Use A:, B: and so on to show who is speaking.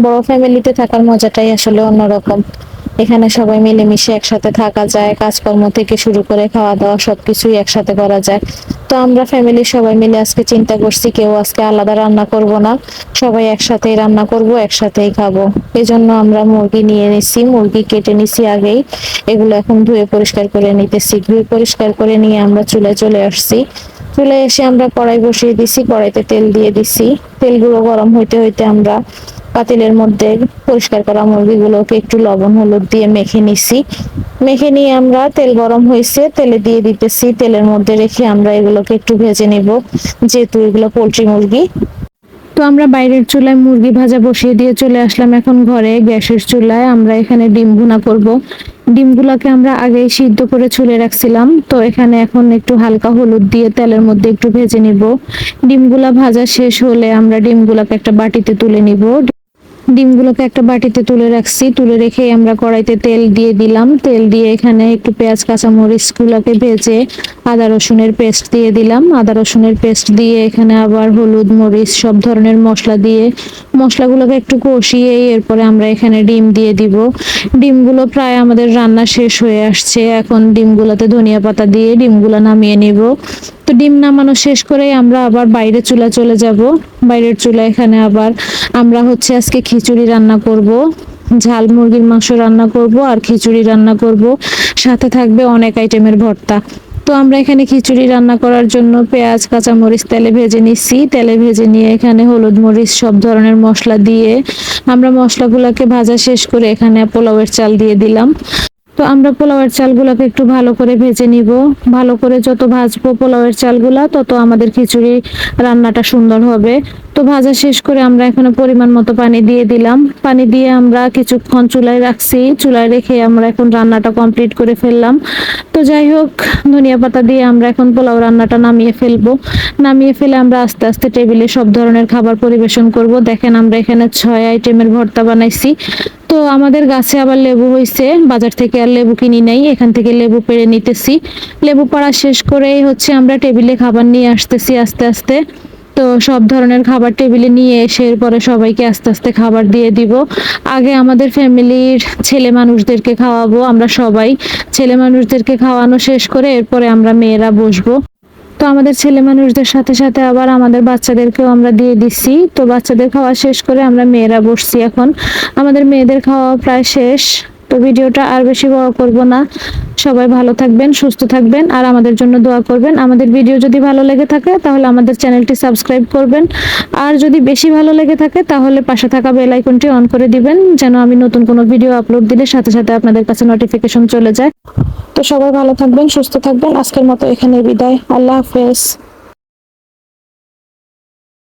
A: বড় ফ্যামিলিতে থাকার মজাটাই আসলে অন্যরকম। এখানে সবাই মিলেমিশে একসাথে থাকা যায়, কাজকর্ম থেকে শুরু করে খাওয়া দাওয়া সবকিছুই একসাথে করা যায়। তো আমরা ফ্যামিলির সবাই মিলে আজকে চিন্তা করছি কেউ আজকে আলাদা রান্না করব না, সবাই একসাথেই রান্না করব, একসাথেই খাবো। এজন্য আমরা মুরগি নিয়ে নিছি, মুরগি কেটে নিছি আগেই। এগুলো এখন ধুয়ে পরিষ্কার করে নিতেছি। ধুয়ে পরিষ্কার করে নিয়ে আমরা চুলায় চলে আসছি। চুলায় এসে আমরা কড়াই বসিয়ে দিছি, কড়াইতে তেল দিয়ে দিছি। তেলগুলো গরম হইতে হইতে আমরা পাতিলের মধ্যে পরিষ্কার করা মুরগিগুলোকে একটু লবণ হলুদ দিয়ে মেখে নিছি। মেখে নিয়ে আমরা তেল গরম হয়েছে তেলে দিয়ে দিতেছি। তেলের মধ্যে রেখে আমরা এগুলোকে একটু ভেজে নিব, যেহেতু এগুলো পোল্ট্রি মুরগি। তো আমরা বাইরের চুলায় মুরগি ভাজা বসিয়ে দিয়ে চলে আসলাম এখন ঘরে গ্যাসের চুলায়। আমরা এখানে ডিম ভুনা করব। ডিমগুলোকে আমরা আগেই সিদ্ধ করে ছুলে রাখছিলাম। তো এখানে এখন একটু হালকা হলুদ দিয়ে তেলের মধ্যে একটু ভেজে নিব। ডিমগুলা ভাজা শেষ হলে আমরা ডিমগুলাকে একটা বাটিতে তুলে নিব। ডিমগুলোকে একটা বাটিতে তুলে রাখছি। তুলে রেখে আমরা কড়াইতে তেল দিয়ে দিলাম। তেল দিয়ে এখানে একটু পেঁয়াজ কাঁচামরিচ গুলোকে ভেজে আদা রসুনের পেস্ট দিয়ে দিলাম। আদা রসুনের পেস্ট দিয়ে এখানে আবার হলুদ মরিচ সব ধরনের মশলা দিয়ে মশলাগুলোকে একটু কষিয়ে এরপরে আমরা এখানে ডিম দিয়ে দিব। ডিমগুলো প্রায় আমাদের রান্না শেষ হয়ে আসছে। এখন ডিমগুলোতে ধনিয়া পাতা দিয়ে ডিমগুলো নামিয়ে নিব। তো ডিম নামানো শেষ করে আমরা আবার বাইরের চুলা চলে যাব। বাইরের চুলা এখানে আবার আমরা হচ্ছে আজকে খিচুড়ি রান্না করব, ঝাল মুরগির মাংস রান্না করব আর খিচুড়ি রান্না করব, সাথে থাকবে অনেক আইটেমের ভর্তা। তো আমরা এখানে খিচুড়ি রান্না করার জন্য পেঁয়াজ কাঁচামরিচ তেলে ভেজে নিচ্ছি। তেলে ভেজে নিয়ে এখানে হলুদ মরিচ সব ধরনের মশলা দিয়ে আমরা মশলাগুলোকে ভাজা শেষ করে এখানে পোলাওয়ের চাল দিয়ে দিলাম। তো আমরা পোলাওয়ের চালগুলোকে একটু ভালো করে ভেজে নিব। ভালো করে যত ভাজবো পোলাওয়ের চালগুলা তত আমাদের খিচুড়ি রান্নাটা সুন্দর হবে। তো ভাজা শেষ করে আমরা এখানে পরিমাণ মতো পানি দিয়ে দিলাম। পানি দিয়ে আমরা কিছুক্ষণ চুলায় রাখছি। চুলায় রেখে আমরা এখন রান্নাটা কমপ্লিট করে ফেললাম। তো যাই হোক, ধনিয়া পাতা দিয়ে আমরা এখন পোলাও রান্নাটা নামিয়ে ফেলবো। নামিয়ে ফেলে আমরা আস্তে আস্তে টেবিলে সব ধরনের খাবার পরিবেশন করব। দেখেন আমরা এখানে 6 আইটেমের ভর্তা বানাইছি। তো আমাদের গাছে আবার লেবু হয়েছে, বাজার থেকে আর লেবু কিনি নাই, এখান থেকে লেবু পেড়ে নিতেছি। লেবু পাড়া শেষ করেই হচ্ছে আমরা টেবিলে খাবার নিয়ে আসতেছি আস্তে আস্তে। তো সব ধরনের খাবার টেবিলে নিয়ে এসে এরপরে সবাইকে আস্তে আস্তে খাবার দিয়ে দিব। আগে আমাদের ফ্যামিলির ছেলে মানুষদেরকে খাওয়াবো আমরা সবাই। ছেলে মানুষদেরকে খাওয়ানো শেষ করে এরপরে আমরা মেয়েরা বসবো। তো আমাদের ছেলে মানুষদের সাথে সাথে আবার আমাদের বাচ্চাদেরকেও আমরা দিয়ে দিচ্ছি। তো বাচ্চাদের খাওয়া শেষ করে আমরা মেয়েরা বসছি এখন। আমাদের মেয়েদের খাওয়া প্রায় শেষ। তো ভিডিওটা আর বেশি বড় করব না। সবাই ভালো থাকবেন, সুস্থ থাকবেন আর আমাদের জন্য দোয়া করবেন। আমাদের ভিডিও যদি ভালো লেগে থাকে তাহলে আমাদের চ্যানেলটি সাবস্ক্রাইব করবেন। আর যদি বেশি ভালো লেগে থাকে তাহলে পাশে থাকা বেল আইকনটি অন করে দিবেন, যেন আমি নতুন কোনো ভিডিও আপলোড দিলে সাথে সাথে আপনাদের কাছে নোটিফিকেশন চলে যায়। তো সবাই ভালো থাকবেন, সুস্থ থাকবেন। আজকের মতো এখানে বিদায়। আল্লাহ হাফেজ।